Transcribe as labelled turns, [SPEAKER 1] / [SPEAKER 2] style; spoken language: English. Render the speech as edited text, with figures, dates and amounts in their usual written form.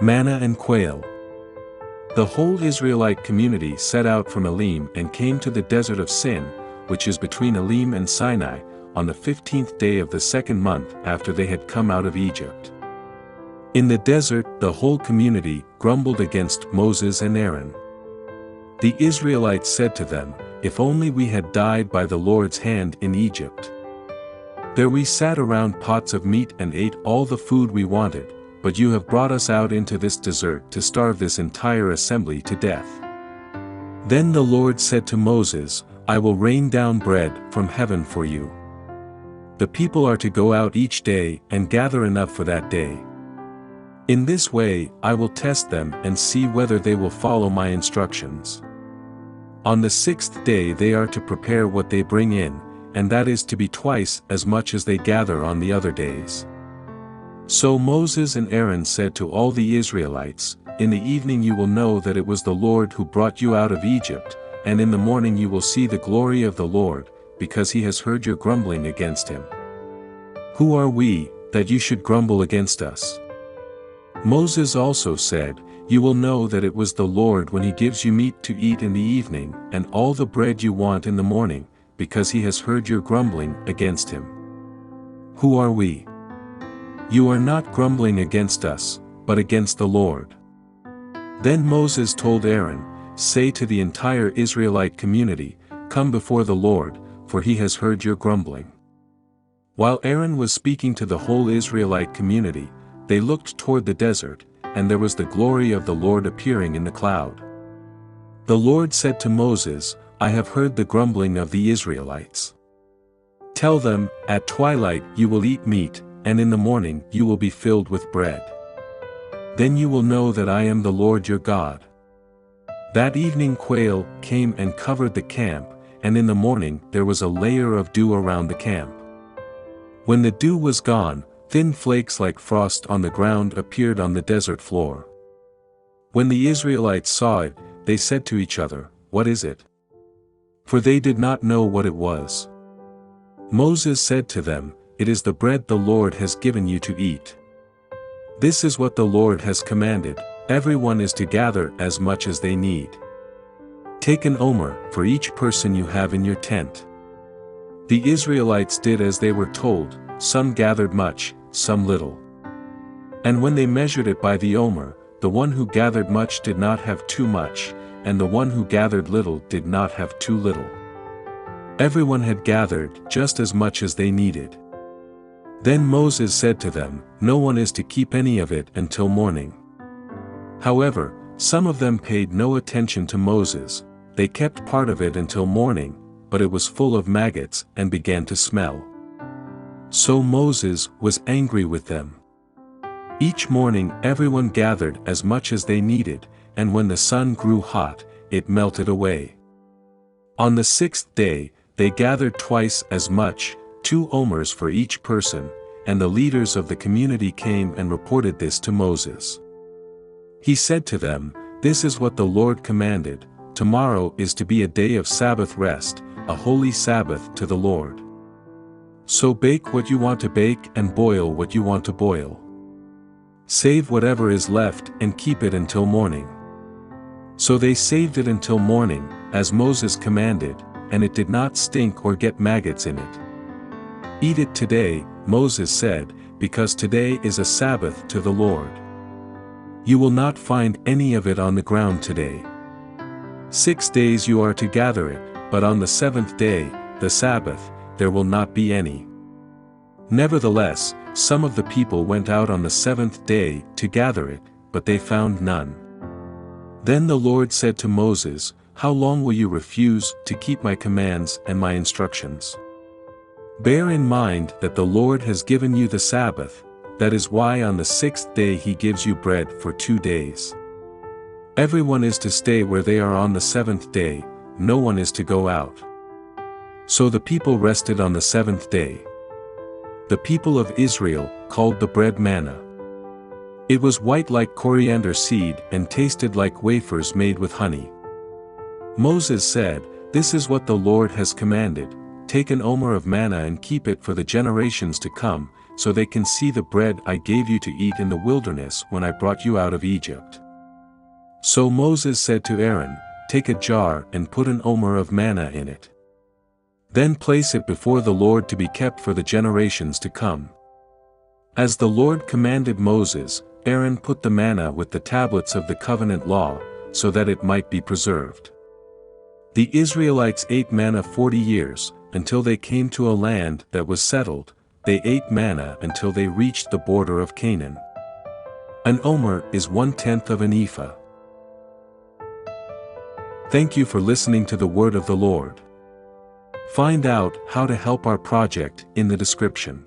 [SPEAKER 1] Manna and quail. The whole Israelite community set out from Elim and came to the desert of Sin, which is between Elim and Sinai, on the 15th day of the second month after they had come out of Egypt. In the desert the whole community grumbled against Moses and Aaron. The Israelites said to them, "If only we had died by the Lord's hand in Egypt. There we sat around pots of meat and ate all the food we wanted, but you have brought us out into this desert to starve this entire assembly to death." Then the Lord said to Moses, "I will rain down bread from heaven for you. The people are to go out each day and gather enough for that day. In this way I will test them and see whether they will follow my instructions. On the 6th day they are to prepare what they bring in, and that is to be twice as much as they gather on the other days." So Moses and Aaron said to all the Israelites, "In the evening you will know that it was the Lord who brought you out of Egypt, and in the morning you will see the glory of the Lord, because he has heard your grumbling against him. Who are we, that you should grumble against us?" Moses also said, "You will know that it was the Lord when he gives you meat to eat in the evening, and all the bread you want in the morning, because he has heard your grumbling against him. Who are we? You are not grumbling against us, but against the Lord." Then Moses told Aaron, "Say to the entire Israelite community, 'Come before the Lord, for he has heard your grumbling.'" While Aaron was speaking to the whole Israelite community, they looked toward the desert, and there was the glory of the Lord appearing in the cloud. The Lord said to Moses, "I have heard the grumbling of the Israelites. Tell them, at twilight you will eat meat, and in the morning you will be filled with bread. Then you will know that I am the Lord your God." That evening quail came and covered the camp, and in the morning there was a layer of dew around the camp. When the dew was gone, thin flakes like frost on the ground appeared on the desert floor. When the Israelites saw it, they said to each other, "What is it?" For they did not know what it was. Moses said to them, "It is the bread the Lord has given you to eat. This is what the Lord has commanded, everyone is to gather as much as they need. Take an omer for each person you have in your tent." The Israelites did as they were told, some gathered much, some little. And when they measured it by the omer, the one who gathered much did not have too much, and the one who gathered little did not have too little. Everyone had gathered just as much as they needed. Then Moses said to them, "No one is to keep any of it until morning." However, some of them paid no attention to Moses. They kept part of it until morning, but it was full of maggots and began to smell. So Moses was angry with them. Each morning everyone gathered as much as they needed, and when the sun grew hot, it melted away. On the 6th day, they gathered twice as much, 2 omers for each person, and the leaders of the community came and reported this to Moses. He said to them, "This is what the Lord commanded, tomorrow is to be a day of Sabbath rest, a holy Sabbath to the Lord. So bake what you want to bake and boil what you want to boil. Save whatever is left and keep it until morning." So they saved it until morning, as Moses commanded, and it did not stink or get maggots in it. "Eat it today," Moses said, "because today is a Sabbath to the Lord. You will not find any of it on the ground today. 6 days you are to gather it, but on the 7th day, the Sabbath, there will not be any." Nevertheless, some of the people went out on the 7th day to gather it, but they found none. Then the Lord said to Moses, "How long will you refuse to keep my commands and my instructions? Bear in mind that the Lord has given you the Sabbath, that is why on the 6th day he gives you bread for 2 days. Everyone is to stay where they are on the 7th day, no one is to go out." So the people rested on the 7th day. The people of Israel called the bread manna. It was white like coriander seed and tasted like wafers made with honey. Moses said, "This is what the Lord has commanded, take an omer of manna and keep it for the generations to come, so they can see the bread I gave you to eat in the wilderness when I brought you out of Egypt." So Moses said to Aaron, "Take a jar and put an omer of manna in it. Then place it before the Lord to be kept for the generations to come." As the Lord commanded Moses, Aaron put the manna with the tablets of the covenant law, so that it might be preserved. The Israelites ate manna 40 years, until they came to a land that was settled. They ate manna until they reached the border of Canaan. An omer is 1/10 of an ephah. Thank you for listening to the word of the Lord. Find out how to help our project in the description.